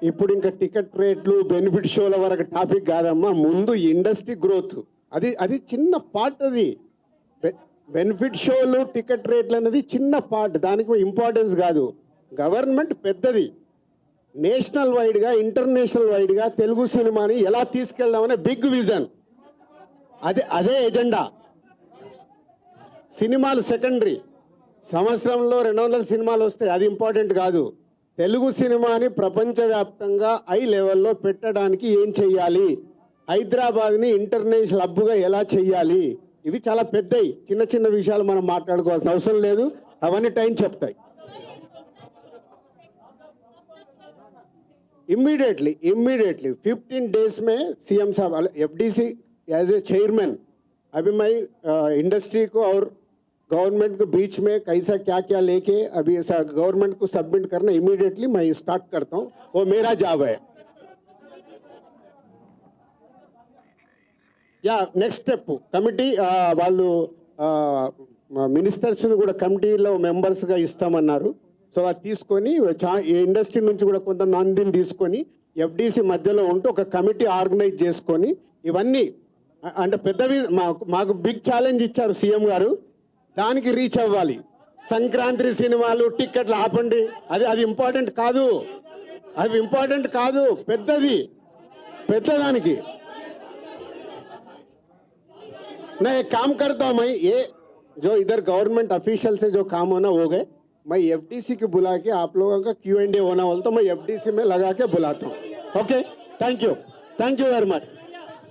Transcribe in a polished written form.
ఇప్పుడు ఇంకా టికెట్ రేట్లు బెనిఫిట్ షోల వరకు టాపిక్ కాదమ్మా, ముందు ఇండస్ట్రీ గ్రోత్ అది చిన్న పార్ట్. అది బెనిఫిట్ షోలు టికెట్ రేట్లు అనేది చిన్న పార్ట్, దానికి ఇంపార్టెన్స్ కాదు. గవర్నమెంట్ పెద్దది, నేషనల్ వైడ్గా ఇంటర్నేషనల్ వైడ్గా తెలుగు సినిమాని ఎలా తీసుకెళ్దామనే బిగ్ విజన్, అదే ఎజెండా. సినిమాలు సెకండరీ, సంవత్సరంలో 200 సినిమాలు వస్తాయి, అది ఇంపార్టెంట్ కాదు. తెలుగు సినిమాని ప్రపంచవ్యాప్తంగా హై లెవెల్లో పెట్టడానికి ఏం చెయ్యాలి, హైదరాబాద్ని ఇంటర్నేషనల్ హబ్గా ఎలా చెయ్యాలి, ఇవి చాలా పెద్దవి. చిన్న చిన్న విషయాలు మనం మాట్లాడుకోవాల్సిన అవసరం లేదు, అవన్నీ టైం చెప్తాయి. इमीडिएटली 15 डेज में सीएम साहब एफडीसी एज ए चेयरमैन, अभी मैं इंडस्ट्री को और गवर्नमेंट के बीच में कैसा क्या क्या लेके अभी गवर्नमेंट को सबमिट करना इमीडिएटली मैं स्टार्ट करता हूँ, वो मेरा जॉब है. या नेक्स्ट स्टेप कमिटी వాళ్ళు మినిస్టర్స్ కూడా కమిటీలో మెంబర్స్గా ఇస్తామన్నారు. సో అది తీసుకొని ఇండస్ట్రీ నుంచి కూడా కొంత మందిని తీసుకొని ఎఫ్డీసీ మధ్యలో ఉంటూ ఒక కమిటీ ఆర్గనైజ్ చేసుకొని ఇవన్నీ అంటే పెద్దవి మాకు బిగ్ ఛాలెంజ్ ఇచ్చారు సీఎం గారు, దానికి రీచ్ అవ్వాలి. సంక్రాంతి సినిమాలు టిక్కెట్లు ఆపండి, అది ఇంపార్టెంట్ కాదు, పెద్దదానికి. मैं एक काम करता हूँ, मैं ये जो इधर गवर्नमेंट ऑफिशियल से जो काम होना हो गए, मैं एफडीसी को बुला के आप लोगों का Q&A होना बोलता हूँ, मैं एफडीसी में लगा के बुलाता हूँ. Okay, thank you very much.